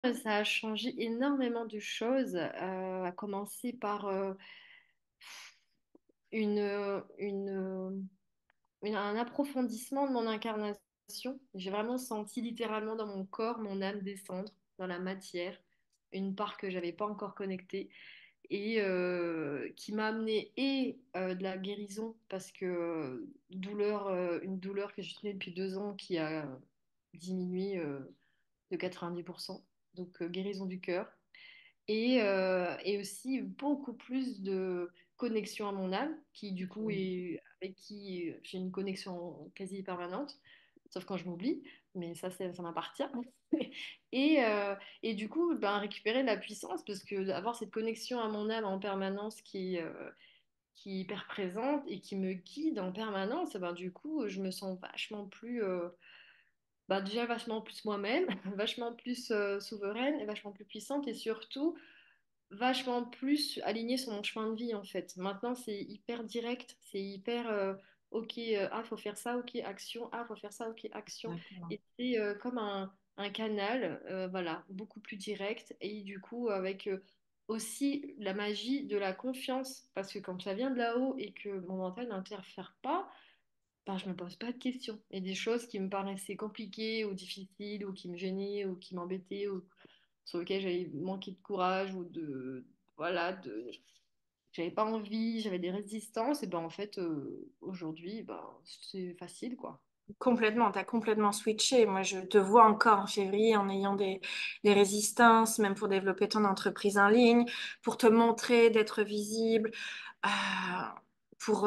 ça a changé énormément de choses, à commencer par une, un approfondissement de mon incarnation. J'ai vraiment senti littéralement dans mon corps mon âme descendre dans la matière, une part que j'avais pas encore connectée et qui m'a amené de la guérison parce que une douleur que je tenais depuis 2 ans qui a diminué de 90%, donc guérison du cœur et aussi beaucoup plus de connexion à mon âme, qui du coup est avec qui j'ai une connexion quasi permanente, sauf quand je m'oublie, mais ça m'appartient. Et, euh, et du coup, ben, récupérer de la puissance, parce que avoir cette connexion à mon âme en permanence qui est hyper présente et qui me guide en permanence, ben, du coup, je me sens vachement plus, ben, déjà vachement plus moi-même, vachement plus souveraine et vachement plus puissante, et surtout vachement plus aligné sur mon chemin de vie en fait. Maintenant, c'est hyper direct, c'est hyper ok, ah, faut faire ça, ok, action, ah, faut faire ça, ok, action. D'accord. Et c'est comme un canal, voilà, beaucoup plus direct et du coup, avec aussi la magie de la confiance, parce que quand ça vient de là-haut et que mon mental n'interfère pas, ben, je me pose pas de questions. Et des choses qui me paraissaient compliquées ou difficiles ou qui me gênaient ou qui m'embêtaient ou sur lesquelles j'avais manqué de courage ou voilà, j'avais pas envie, j'avais des résistances, et ben en fait, aujourd'hui, ben, c'est facile, quoi. Complètement, tu as complètement switché. Moi, je te vois encore en février en ayant des résistances, même pour développer ton entreprise en ligne, pour te montrer, d'être visible, euh, pour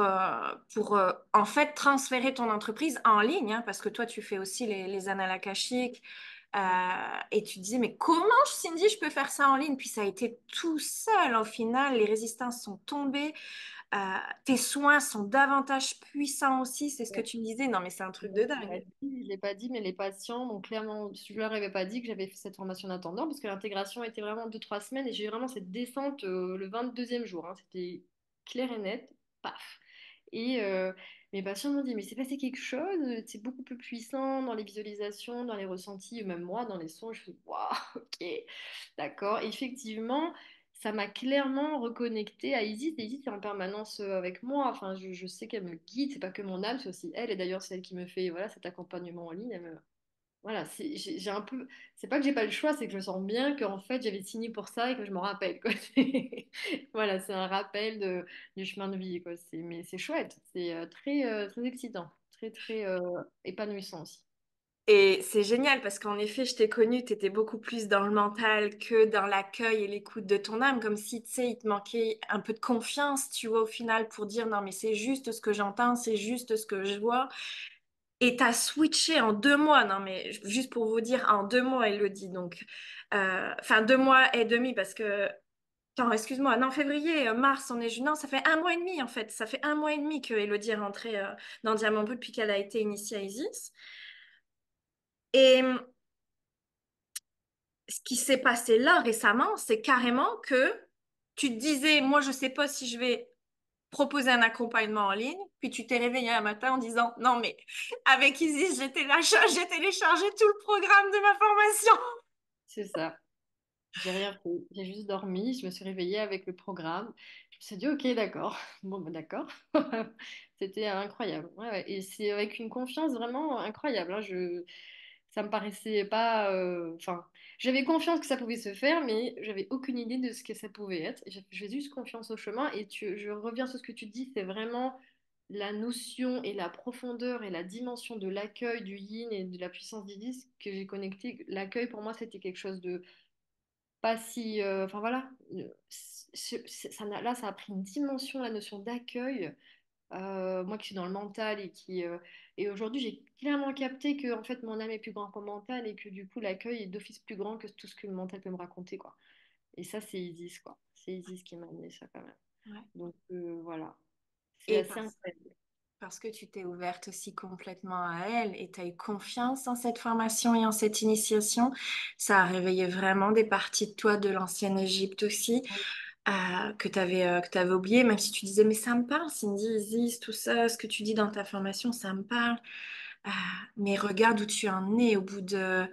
en fait transférer ton entreprise en ligne, hein, parce que toi, tu fais aussi les annales akashiques. Et tu te disais, mais comment, Cindy, je peux faire ça en ligne? Puis ça a été tout seul. Au final, les résistances sont tombées. Euh, tes soins sont davantage puissants aussi, c'est ce que Ouais. tu me disais. Non, mais c'est un truc de dingue. Je l'ai pas dit, mais les patients m'ont clairement, je leur avais pas dit que j'avais fait cette formation en attendant, parce que l'intégration était vraiment 2, 3 semaines, et j'ai eu vraiment cette descente le 22e jour, hein. C'était clair et net, paf. Et mes patients m'ont dit, mais c'est passé quelque chose, c'est beaucoup plus puissant dans les visualisations, dans les ressentis, même moi, dans les sons. Je fais, waouh, ok, d'accord. Effectivement, ça m'a clairement reconnecté à Isis. Et Isis est en permanence avec moi. Enfin, je sais qu'elle me guide. C'est pas que mon âme, c'est aussi elle. Et d'ailleurs, c'est elle qui me fait voilà, cet accompagnement en ligne. Voilà, j'ai un peu. C'est pas que j'ai pas le choix, c'est que je sens bien qu'en fait, j'avais signé pour ça et que je m'en rappelle, quoi. Voilà, c'est un rappel du chemin de vie, quoi. Mais c'est chouette. C'est très excitant. Très, très épanouissant aussi. Et c'est génial parce qu'en effet, je t'ai connue, tu étais beaucoup plus dans le mental que dans l'accueil et l'écoute de ton âme, comme si, tu sais, il te manquait un peu de confiance, tu vois, au final, pour dire non, mais c'est juste ce que j'entends, c'est juste ce que je vois. Et t'as switché en 2 mois, non, mais juste pour vous dire, en 2 mois, Elodie, donc, enfin, 2 mois et demi parce que, attends, excuse-moi, non, février, mars, on est juin, non, ça fait 1 mois et demi, en fait, ça fait 1 mois et demi que Elodie est rentrée dans Diamant Brut depuis qu'elle a été initiée à Isis. Et ce qui s'est passé là récemment, c'est carrément que tu te disais, moi, je sais pas si je vais proposer un accompagnement en ligne, puis tu t'es réveillé un matin en disant, non, mais avec Isis, j'ai téléchargé tout le programme de ma formation. C'est ça. J'ai rien fait. J'ai juste dormi. Je me suis réveillée avec le programme. Je me suis dit, ok, d'accord. Bon, ben, d'accord. C'était incroyable. Ouais, ouais. Et c'est avec une confiance vraiment incroyable, hein. Ça me paraissait pas. Enfin, j'avais confiance que ça pouvait se faire, mais j'avais aucune idée de ce que ça pouvait être. J'ai juste confiance au chemin. Et je reviens sur ce que tu dis, c'est vraiment la notion et la profondeur et la dimension de l'accueil du yin et de la puissance d'Isis que j'ai connecté. L'accueil, pour moi, c'était quelque chose de pas si. Enfin voilà, là, ça a pris une dimension, la notion d'accueil. Moi qui suis dans le mental et aujourd'hui, j'ai clairement capté que en fait, mon âme est plus grande que mon mental et que du coup, l'accueil est d'office plus grand que tout ce que le mental peut me raconter, quoi. Et ça, c'est Isis, quoi. C'est Isis qui m'a amené ça, quand même. Ouais. Donc voilà, c'est Et assez incroyable. parce que tu t'es ouverte aussi complètement à elle et tu as eu confiance en cette formation et en cette initiation, ça a réveillé vraiment des parties de toi de l'ancienne Égypte aussi, que t'avais oublié, même si tu disais, mais ça me parle, Cindy, Isis, tout ça, ce que tu dis dans ta formation, ça me parle. Ah, mais regarde où tu en es au bout de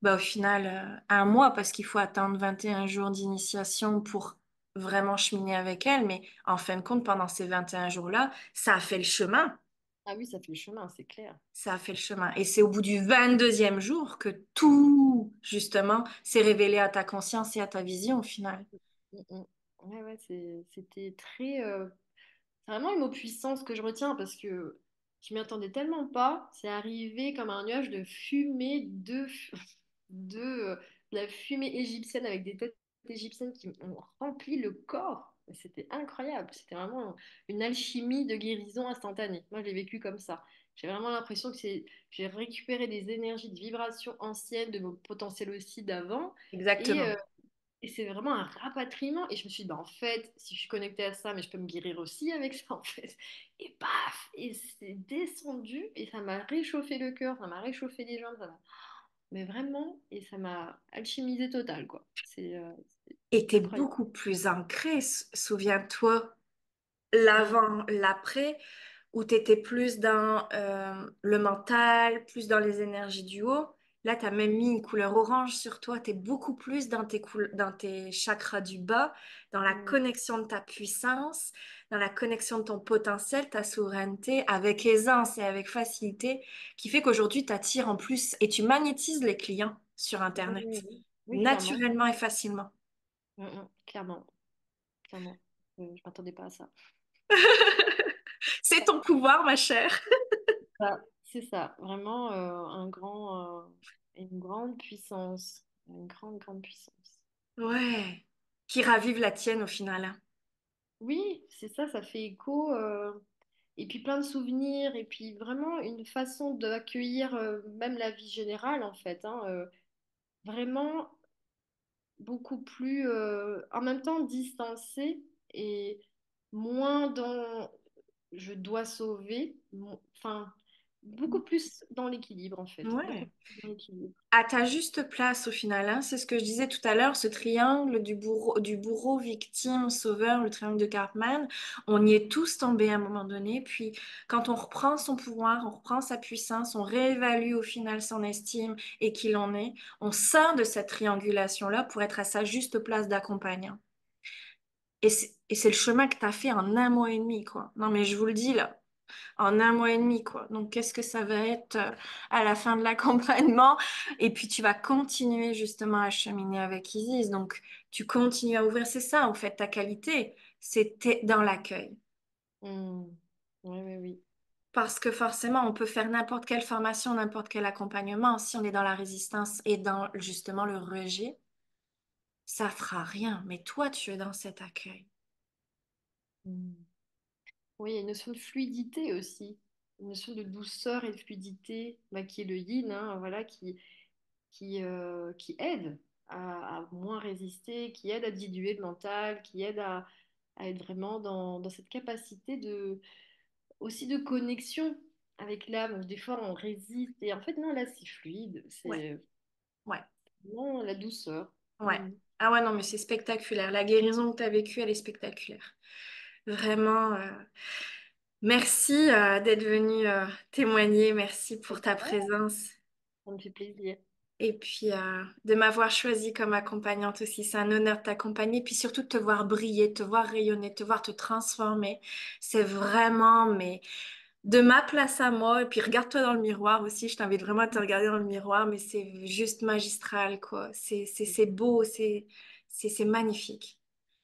Bah, au final, 1 mois, parce qu'il faut attendre 21 jours d'initiation pour vraiment cheminer avec elle. Mais en fin de compte, pendant ces 21 jours-là, ça a fait le chemin. Ah oui, ça fait le chemin, c'est clair. Ça a fait le chemin. Et c'est au bout du 22e jour que tout, justement, s'est révélé à ta conscience et à ta vision au final. Mm, mm. Ouais, ouais, c'était très. C'est vraiment une mot puissance que je retiens parce que je m'y attendais tellement pas. C'est arrivé comme un nuage de fumée, de la fumée égyptienne avec des têtes égyptiennes qui ont rempli le corps. C'était incroyable. C'était vraiment une alchimie de guérison instantanée. Moi, je l'ai vécu comme ça. J'ai vraiment l'impression que j'ai récupéré des énergies de vibrations anciennes, de mon potentiel aussi d'avant. Et, Exactement. euh, et c'est vraiment un rapatriement. Et je me suis dit, bah, en fait, si je suis connectée à ça, mais je peux me guérir aussi avec ça, en fait. Et paf! Et c'est descendu et ça m'a réchauffé le cœur, ça m'a réchauffé les jambes, mais vraiment, et ça m'a alchimisé total, quoi. C'est Et t'es incroyable. beaucoup plus ancré, souviens-toi, Mm, l'avant, l'après, où tu étais plus dans le mental, plus dans les énergies du haut. Là, tu as même mis une couleur orange sur toi. Tu es beaucoup plus dans dans tes chakras du bas, dans la mm, connexion de ta puissance, dans la connexion de ton potentiel, ta souveraineté, avec aisance et avec facilité, qui fait qu'aujourd'hui, tu attires en plus et tu magnétises les clients sur oui, Internet, oui, oui. Oui, clairement. naturellement et facilement. Clairement, clairement. Je m'attendais pas à ça. C'est ton pouvoir, ma chère. C'est ça, vraiment une grande puissance, une grande, grande puissance. Ouais. Qui ravive la tienne au final, hein. Oui, c'est ça, ça fait écho. Et puis plein de souvenirs, et puis vraiment une façon d'accueillir même la vie générale, en fait, hein, vraiment beaucoup plus, en même temps distancée et moins dans je dois sauver, enfin, beaucoup plus dans l'équilibre, en fait, beaucoup Ouais. plus dans l'équilibre. À ta juste place au final, hein. C'est ce que je disais tout à l'heure, ce triangle du bourreau, victime, sauveur, le triangle de Cartman, on y est tous tombés à un moment donné. Puis quand on reprend son pouvoir, on reprend sa puissance, on réévalue au final son estime et qui l'on est, on sort de cette triangulation-là pour être à sa juste place d'accompagnant. Et c'est le chemin que tu as fait en 1 mois et demi, quoi. Non, mais je vous le dis là, en 1 mois et demi, quoi. Donc, qu'est-ce que ça va être à la fin de l'accompagnement? Et puis, tu vas continuer justement à cheminer avec Isis. Donc, tu continues à ouvrir. C'est ça, en fait, ta qualité. C'était dans l'accueil. Hmm. Oui, oui, oui. Parce que forcément, on peut faire n'importe quelle formation, n'importe quel accompagnement. Si on est dans la résistance et dans justement le rejet, ça fera rien. Mais toi, tu es dans cet accueil. Hmm. Oui, il y a une notion de fluidité aussi, une notion de douceur et de fluidité, bah, qui est le yin, hein, voilà, qui aide à moins résister, qui aide à diluer le mental, qui aide à être vraiment dans cette capacité aussi de connexion avec l'âme. Des fois, on résiste et en fait, non, là, c'est fluide, Ouais, c'est ouais. vraiment la douceur. Ouais. Mm. Ah ouais, non, mais c'est spectaculaire. La guérison que tu as vécue, elle est spectaculaire. Vraiment, merci d'être venu témoigner. Merci pour ta Ouais, présence. ça me fait plaisir. Et puis, de m'avoir choisie comme accompagnante aussi. C'est un honneur de t'accompagner. Puis surtout de te voir briller, de te voir rayonner, de te voir te transformer. C'est vraiment, mais de ma place à moi. Et puis, regarde-toi dans le miroir aussi. Je t'invite vraiment à te regarder dans le miroir. Mais c'est juste magistral, quoi. C'est beau. C'est magnifique.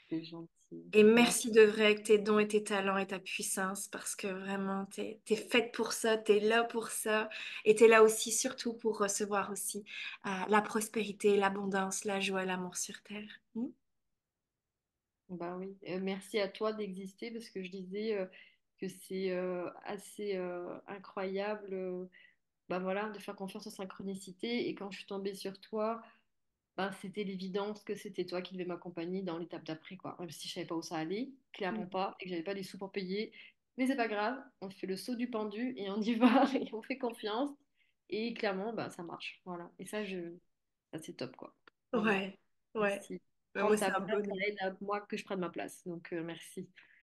C'est gentil. Et Merci. merci de vrai avec tes dons et tes talents et ta puissance parce que vraiment, t'es faite pour ça, t'es là pour ça et t'es là aussi surtout pour recevoir aussi la prospérité, l'abondance, la joie, l'amour sur terre. Hmm. Bah oui, merci à toi d'exister parce que je disais que c'est assez incroyable bah voilà, de faire confiance aux synchronicités et quand je suis tombée sur toi, bah, c'était l'évidence que c'était toi qui devais m'accompagner dans l'étape d'après quoi. Même si je savais pas où ça allait, clairement Hmm. pas, et que j'avais pas les sous pour payer, mais c'est pas grave, on fait le saut du pendu et on y va et on fait confiance et clairement bah ça marche. Voilà, et ça c'est top quoi. Vraiment. Ouais, ouais. Merci. Ben, moi, Prendre c'est ta un place, ça bonheur. aide à moi que je prenne ma place. Donc, merci.